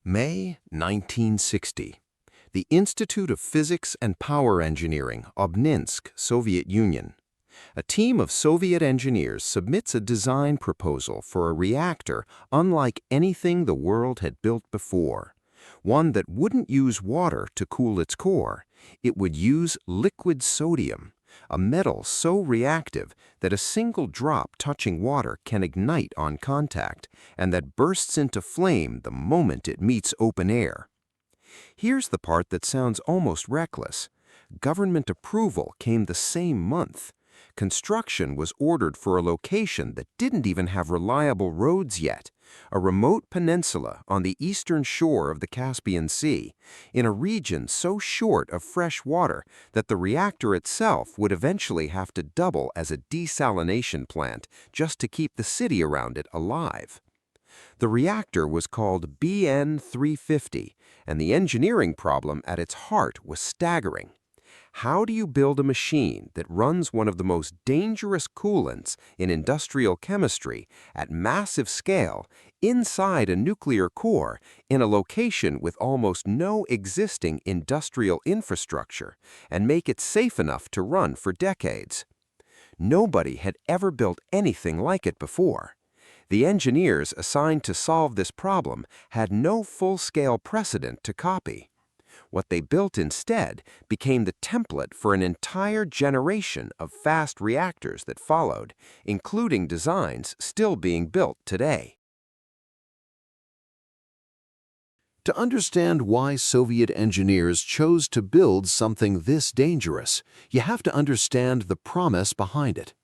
May 1960. The Institute of Physics and Power Engineering, Obninsk, Soviet Union. A team of Soviet engineers submits a design proposal for a reactor unlike anything the world had built before. One that wouldn't use water to cool its core. It would use liquid sodium, a metal so reactive that a single drop touching water can ignite on contact, and that bursts into flame the moment it meets open air. Here's the part that sounds almost reckless. Government approval came the same month. Construction was ordered for a location that didn't even have reliable roads yet, a remote peninsula on the eastern shore of the Caspian Sea, in a region so short of fresh water that the reactor itself would eventually have to double as a desalination plant just to keep the city around it alive. The reactor was called BN-350, and the engineering problem at its heart was staggering. How do you build a machine that runs one of the most dangerous coolants in industrial chemistry at massive scale inside a nuclear core in a location with almost no existing industrial infrastructure and make it safe enough to run for decades? Nobody had ever built anything like it before. The engineers assigned to solve this problem had no full-scale precedent to copy. What they built instead became the template for an entire generation of fast reactors that followed, including designs still being built today. To understand why Soviet engineers chose to build something this dangerous, you have to understand the promise behind it.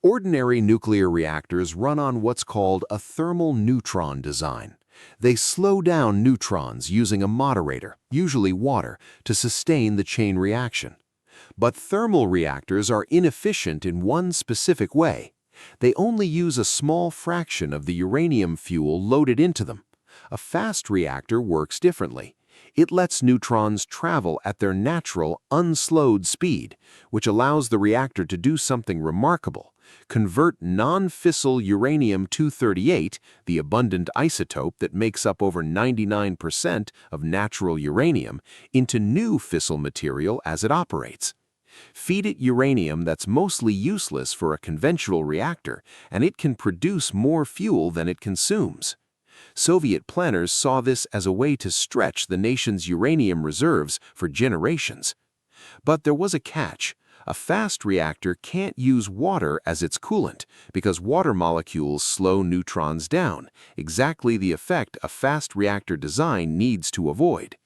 Ordinary nuclear reactors run on what's called a thermal neutron design. They slow down neutrons using a moderator, usually water, to sustain the chain reaction. But thermal reactors are inefficient in one specific way. They only use a small fraction of the uranium fuel loaded into them. A fast reactor works differently. It lets neutrons travel at their natural, unslowed speed, which allows the reactor to do something remarkable: convert non-fissile uranium-238, the abundant isotope that makes up over 99% of natural uranium, into new fissile material as it operates. Feed it uranium that's mostly useless for a conventional reactor, and it can produce more fuel than it consumes. Soviet planners saw this as a way to stretch the nation's uranium reserves for generations. But there was a catch. A fast reactor can't use water as its coolant because water molecules slow neutrons down, exactly the effect a fast reactor design needs to avoid.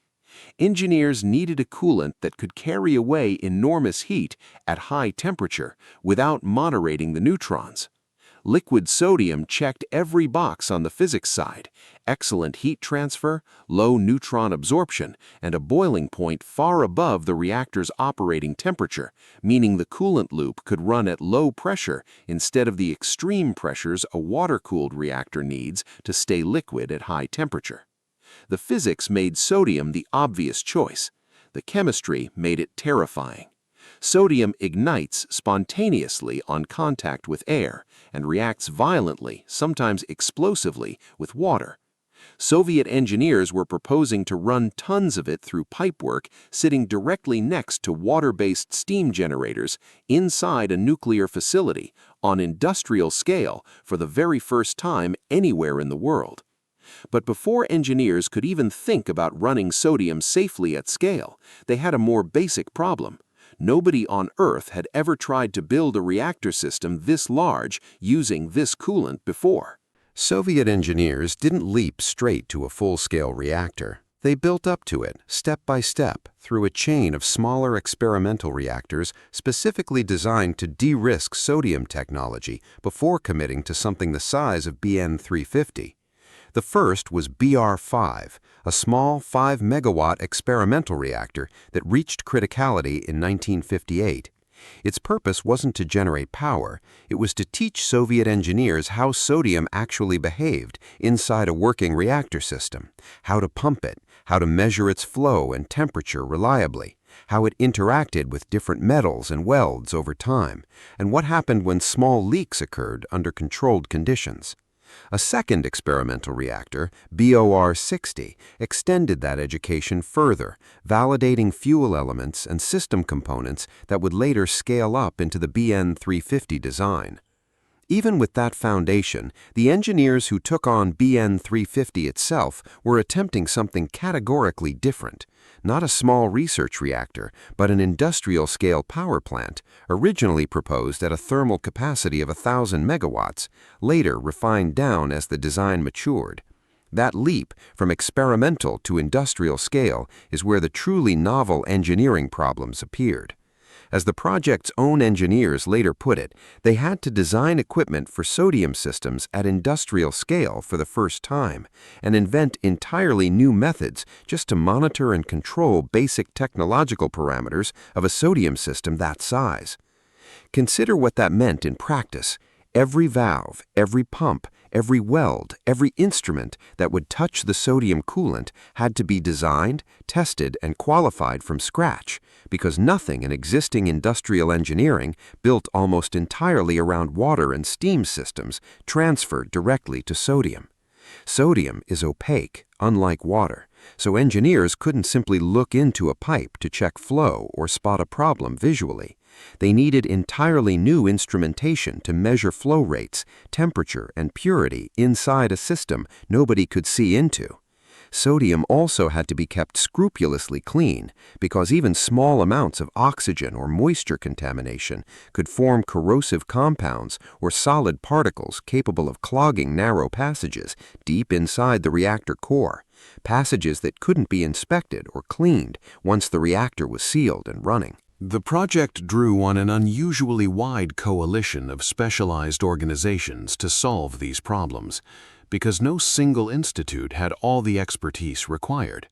Engineers needed a coolant that could carry away enormous heat at high temperature without moderating the neutrons. Liquid sodium checked every box on the physics side: excellent heat transfer, low neutron absorption, and a boiling point far above the reactor's operating temperature, meaning the coolant loop could run at low pressure instead of the extreme pressures a water-cooled reactor needs to stay liquid at high temperature. The physics made sodium the obvious choice. The chemistry made it terrifying. Sodium ignites spontaneously on contact with air and reacts violently, sometimes explosively, with water. Soviet engineers were proposing to run tons of it through pipework sitting directly next to water-based steam generators inside a nuclear facility on industrial scale for the very first time anywhere in the world. But before engineers could even think about running sodium safely at scale, they had a more basic problem. Nobody on Earth had ever tried to build a reactor system this large using this coolant before. Soviet engineers didn't leap straight to a full-scale reactor. They built up to it, step by step, through a chain of smaller experimental reactors specifically designed to de-risk sodium technology before committing to something the size of BN-350. The first was BR-5, a small 5-megawatt experimental reactor that reached criticality in 1958. Its purpose wasn't to generate power, it was to teach Soviet engineers how sodium actually behaved inside a working reactor system, how to pump it, how to measure its flow and temperature reliably, how it interacted with different metals and welds over time, and what happened when small leaks occurred under controlled conditions. A second experimental reactor, BOR-60, extended that education further, validating fuel elements and system components that would later scale up into the BN-350 design. Even with that foundation, the engineers who took on BN-350 itself were attempting something categorically different. Not a small research reactor, but an industrial-scale power plant, originally proposed at a thermal capacity of 1,000 megawatts, later refined down as the design matured. That leap from experimental to industrial scale is where the truly novel engineering problems appeared. As the project's own engineers later put it, they had to design equipment for sodium systems at industrial scale for the first time and invent entirely new methods just to monitor and control basic technological parameters of a sodium system that size. Consider what that meant in practice. Every valve, every pump, every weld, every instrument that would touch the sodium coolant had to be designed, tested, and qualified from scratch, because nothing in existing industrial engineering, built almost entirely around water and steam systems, transferred directly to sodium. Sodium is opaque, unlike water, so engineers couldn't simply look into a pipe to check flow or spot a problem visually. They needed entirely new instrumentation to measure flow rates, temperature, and purity inside a system nobody could see into. Sodium also had to be kept scrupulously clean because even small amounts of oxygen or moisture contamination could form corrosive compounds or solid particles capable of clogging narrow passages deep inside the reactor core, passages that couldn't be inspected or cleaned once the reactor was sealed and running. The project drew on an unusually wide coalition of specialized organizations to solve these problems, because no single institute had all the expertise required.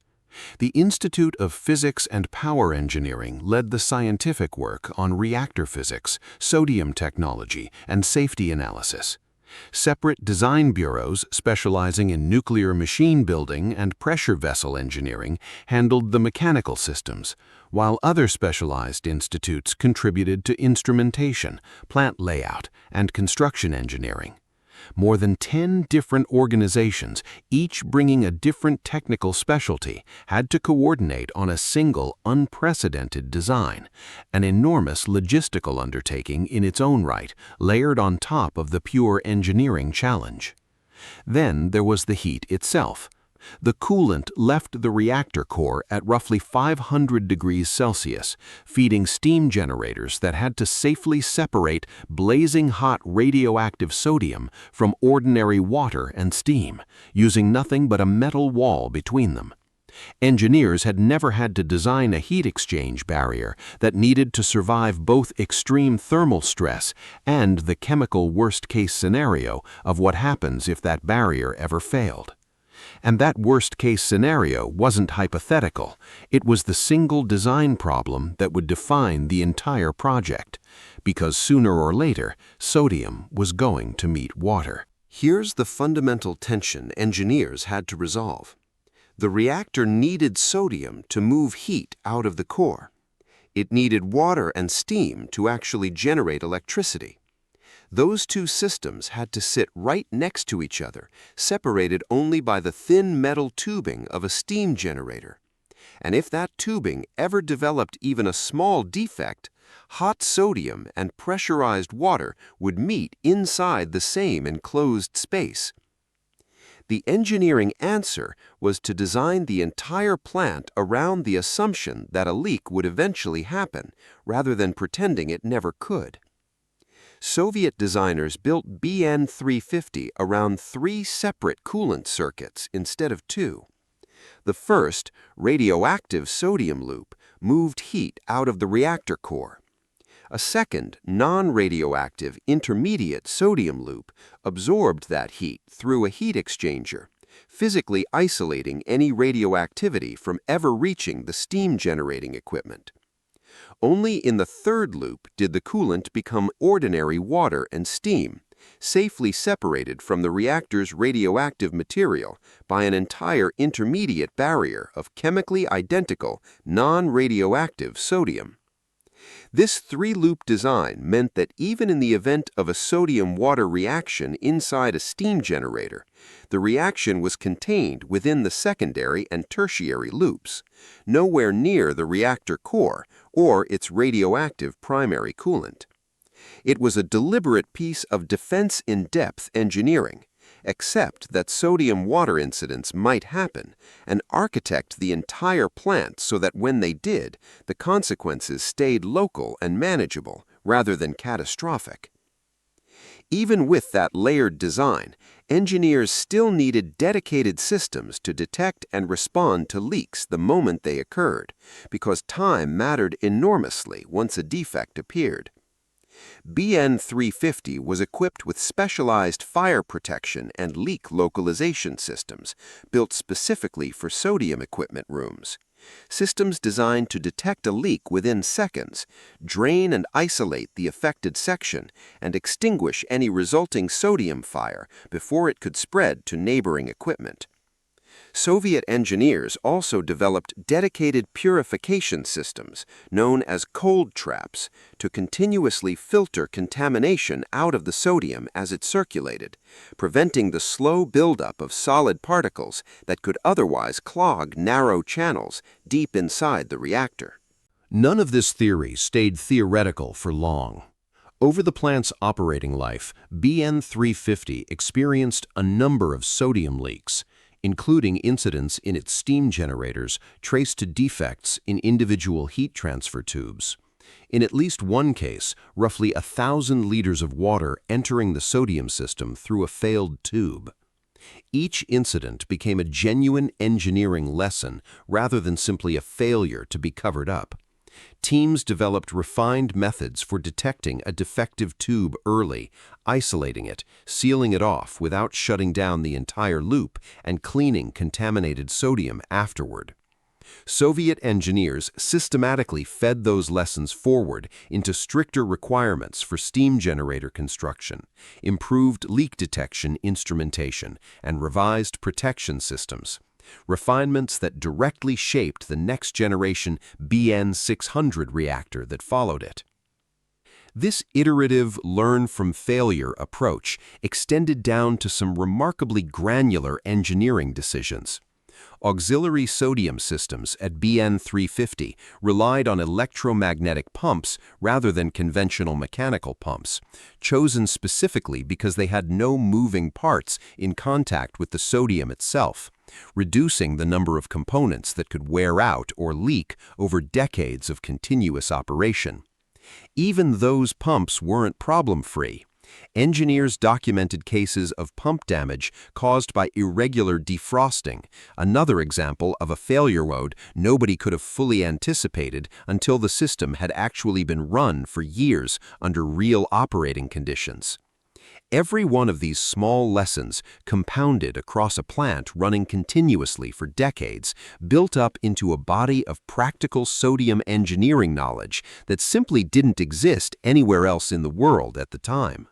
The Institute of Physics and Power Engineering led the scientific work on reactor physics, sodium technology, and safety analysis. Separate design bureaus specializing in nuclear machine building and pressure vessel engineering handled the mechanical systems, while other specialized institutes contributed to instrumentation, plant layout, and construction engineering. More than 10 different organizations, each bringing a different technical specialty, had to coordinate on a single, unprecedented design, an enormous logistical undertaking in its own right, layered on top of the pure engineering challenge. Then there was the heat itself. The coolant left the reactor core at roughly 500 degrees Celsius, feeding steam generators that had to safely separate blazing hot radioactive sodium from ordinary water and steam, using nothing but a metal wall between them. Engineers had never had to design a heat exchange barrier that needed to survive both extreme thermal stress and the chemical worst-case scenario of what happens if that barrier ever failed. And that worst-case scenario wasn't hypothetical. It was the single design problem that would define the entire project, because sooner or later, sodium was going to meet water. Here's the fundamental tension engineers had to resolve. The reactor needed sodium to move heat out of the core. It needed water and steam to actually generate electricity. Those two systems had to sit right next to each other, separated only by the thin metal tubing of a steam generator. And if that tubing ever developed even a small defect, hot sodium and pressurized water would meet inside the same enclosed space. The engineering answer was to design the entire plant around the assumption that a leak would eventually happen, rather than pretending it never could. Soviet designers built BN-350 around 3 separate coolant circuits instead of 2. The first, radioactive sodium loop, moved heat out of the reactor core. A second, non-radioactive intermediate sodium loop absorbed that heat through a heat exchanger, physically isolating any radioactivity from ever reaching the steam generating equipment. Only in the third loop did the coolant become ordinary water and steam, safely separated from the reactor's radioactive material by an entire intermediate barrier of chemically identical, non-radioactive sodium. This three-loop design meant that even in the event of a sodium-water reaction inside a steam generator, the reaction was contained within the secondary and tertiary loops, nowhere near the reactor core or its radioactive primary coolant. It was a deliberate piece of defense-in-depth engineering, except that sodium-water incidents might happen, and architect the entire plant so that when they did, the consequences stayed local and manageable rather than catastrophic. Even with that layered design, engineers still needed dedicated systems to detect and respond to leaks the moment they occurred, because time mattered enormously once a defect appeared. BN 350 was equipped with specialized fire protection and leak localization systems built specifically for sodium equipment rooms. Systems designed to detect a leak within seconds, drain and isolate the affected section, and extinguish any resulting sodium fire before it could spread to neighboring equipment. Soviet engineers also developed dedicated purification systems, known as cold traps, to continuously filter contamination out of the sodium as it circulated, preventing the slow buildup of solid particles that could otherwise clog narrow channels deep inside the reactor. None of this theory stayed theoretical for long. Over the plant's operating life, BN 350 experienced a number of sodium leaks, including incidents in its steam generators traced to defects in individual heat transfer tubes. In at least one case, roughly 1,000 liters of water entering the sodium system through a failed tube. Each incident became a genuine engineering lesson rather than simply a failure to be covered up. Teams developed refined methods for detecting a defective tube early, isolating it, sealing it off without shutting down the entire loop, and cleaning contaminated sodium afterward. Soviet engineers systematically fed those lessons forward into stricter requirements for steam generator construction, improved leak detection instrumentation, and revised protection systems. Refinements that directly shaped the next-generation BN 600 reactor that followed it. This iterative learn-from-failure approach extended down to some remarkably granular engineering decisions. Auxiliary sodium systems at BN 350 relied on electromagnetic pumps rather than conventional mechanical pumps, chosen specifically because they had no moving parts in contact with the sodium itself, reducing the number of components that could wear out or leak over decades of continuous operation. Even those pumps weren't problem-free. Engineers documented cases of pump damage caused by irregular defrosting, another example of a failure mode nobody could have fully anticipated until the system had actually been run for years under real operating conditions. Every one of these small lessons, compounded across a plant running continuously for decades, built up into a body of practical sodium engineering knowledge that simply didn't exist anywhere else in the world at the time.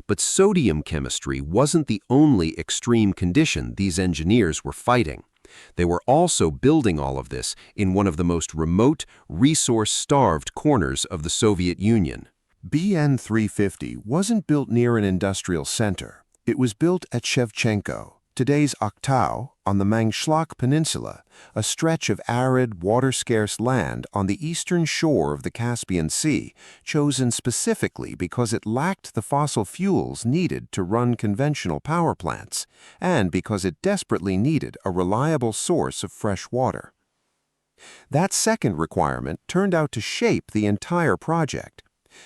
But sodium chemistry wasn't the only extreme condition these engineers were fighting. They were also building all of this in one of the most remote, resource-starved corners of the Soviet Union. BN 350 wasn't built near an industrial center. It was built at Shevchenko, today's Akhtau, on the Mangshlak Peninsula, a stretch of arid, water-scarce land on the eastern shore of the Caspian Sea, chosen specifically because it lacked the fossil fuels needed to run conventional power plants, and because it desperately needed a reliable source of fresh water. That second requirement turned out to shape the entire project.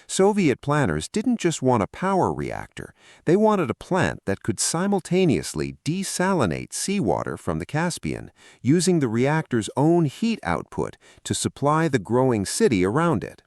Soviet planners didn't just want a power reactor, they wanted a plant that could simultaneously desalinate seawater from the Caspian, using the reactor's own heat output to supply the growing city around it.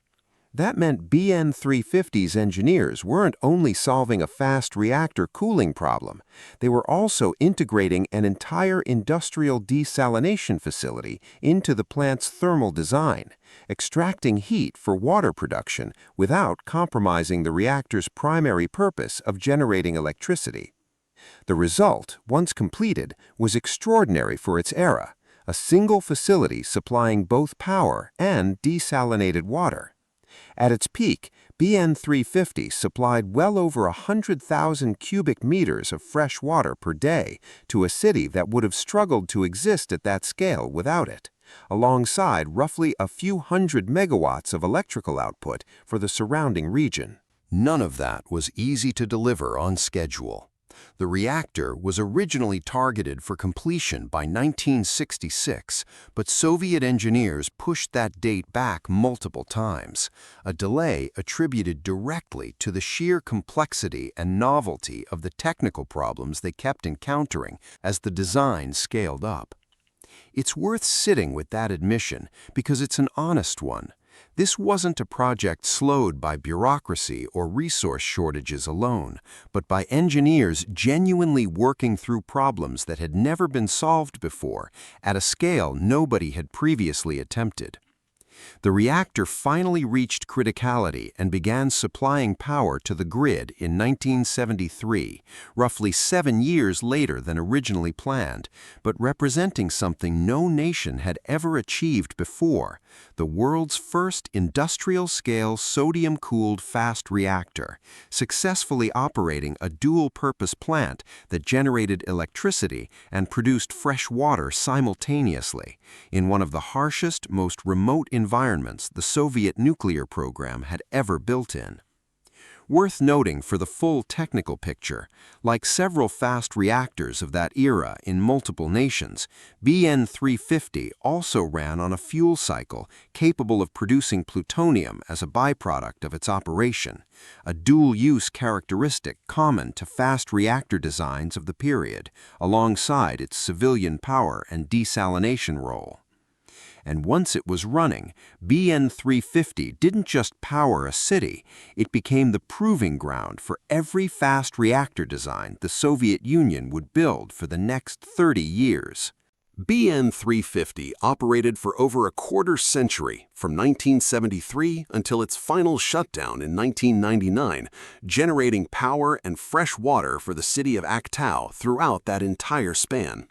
That meant BN 350's engineers weren't only solving a fast reactor cooling problem, they were also integrating an entire industrial desalination facility into the plant's thermal design, extracting heat for water production without compromising the reactor's primary purpose of generating electricity. The result, once completed, was extraordinary for its era, a single facility supplying both power and desalinated water. At its peak, BN 350 supplied well over 100,000 cubic meters of fresh water per day to a city that would have struggled to exist at that scale without it, alongside roughly a few hundred megawatts of electrical output for the surrounding region. None of that was easy to deliver on schedule. The reactor was originally targeted for completion by 1966, but Soviet engineers pushed that date back multiple times, a delay attributed directly to the sheer complexity and novelty of the technical problems they kept encountering as the design scaled up. It's worth sitting with that admission because it's an honest one. This wasn't a project slowed by bureaucracy or resource shortages alone, but by engineers genuinely working through problems that had never been solved before at a scale nobody had previously attempted. The reactor finally reached criticality and began supplying power to the grid in 1973, roughly 7 years later than originally planned, but representing something no nation had ever achieved before: the world's first industrial-scale sodium-cooled fast reactor, successfully operating a dual-purpose plant that generated electricity and produced fresh water simultaneously, in one of the harshest, most remote environments the Soviet nuclear program had ever built in. Worth noting for the full technical picture, like several fast reactors of that era in multiple nations, BN 350 also ran on a fuel cycle capable of producing plutonium as a byproduct of its operation, a dual-use characteristic common to fast reactor designs of the period, alongside its civilian power and desalination role. And once it was running, BN 350 didn't just power a city, it became the proving ground for every fast reactor design the Soviet Union would build for the next 30 years. BN 350 operated for over a quarter century, from 1973 until its final shutdown in 1999, generating power and fresh water for the city of Aktau throughout that entire span.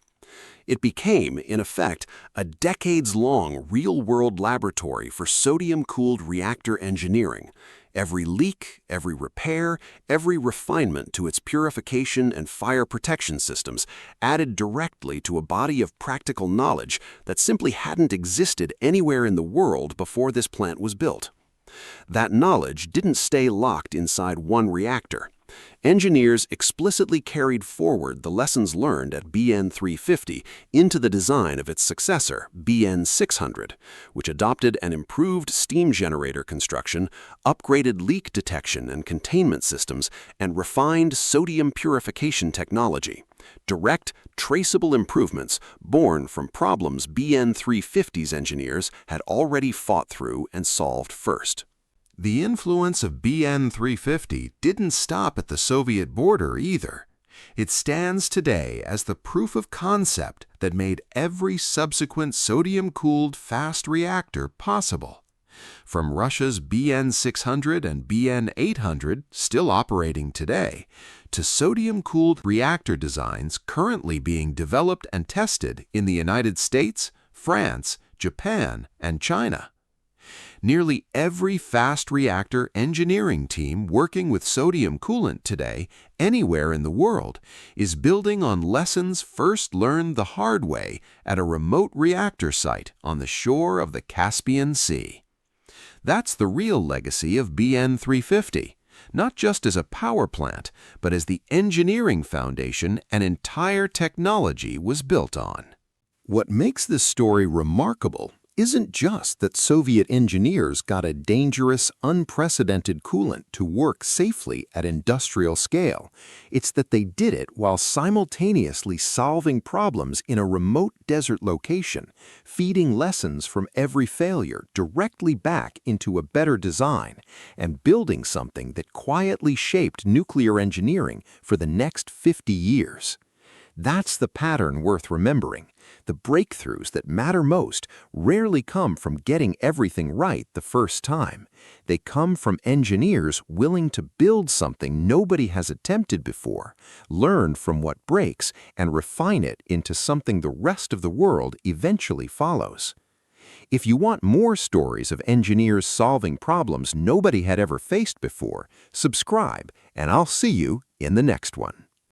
It became, in effect, a decades-long real-world laboratory for sodium-cooled reactor engineering. Every leak, every repair, every refinement to its purification and fire protection systems added directly to a body of practical knowledge that simply hadn't existed anywhere in the world before this plant was built. That knowledge didn't stay locked inside one reactor. Engineers explicitly carried forward the lessons learned at BN 350 into the design of its successor, BN 600, which adopted an improved steam generator construction, upgraded leak detection and containment systems, and refined sodium purification technology. Direct, traceable improvements born from problems BN 350's engineers had already fought through and solved first. The influence of BN 350 didn't stop at the Soviet border either. It stands today as the proof of concept that made every subsequent sodium-cooled fast reactor possible. From Russia's BN 600 and BN 800, still operating today, to sodium-cooled reactor designs currently being developed and tested in the United States, France, Japan, and China. Nearly every fast reactor engineering team working with sodium coolant today, anywhere in the world, is building on lessons first learned the hard way at a remote reactor site on the shore of the Caspian Sea. That's the real legacy of BN 350, not just as a power plant, but as the engineering foundation an entire technology was built on. What makes this story remarkable isn't just that Soviet engineers got a dangerous, unprecedented coolant to work safely at industrial scale. It's that they did it while simultaneously solving problems in a remote desert location, feeding lessons from every failure directly back into a better design, and building something that quietly shaped nuclear engineering for the next 50 years. That's the pattern worth remembering. The breakthroughs that matter most rarely come from getting everything right the first time. They come from engineers willing to build something nobody has attempted before, learn from what breaks, and refine it into something the rest of the world eventually follows. If you want more stories of engineers solving problems nobody had ever faced before, subscribe, and I'll see you in the next one.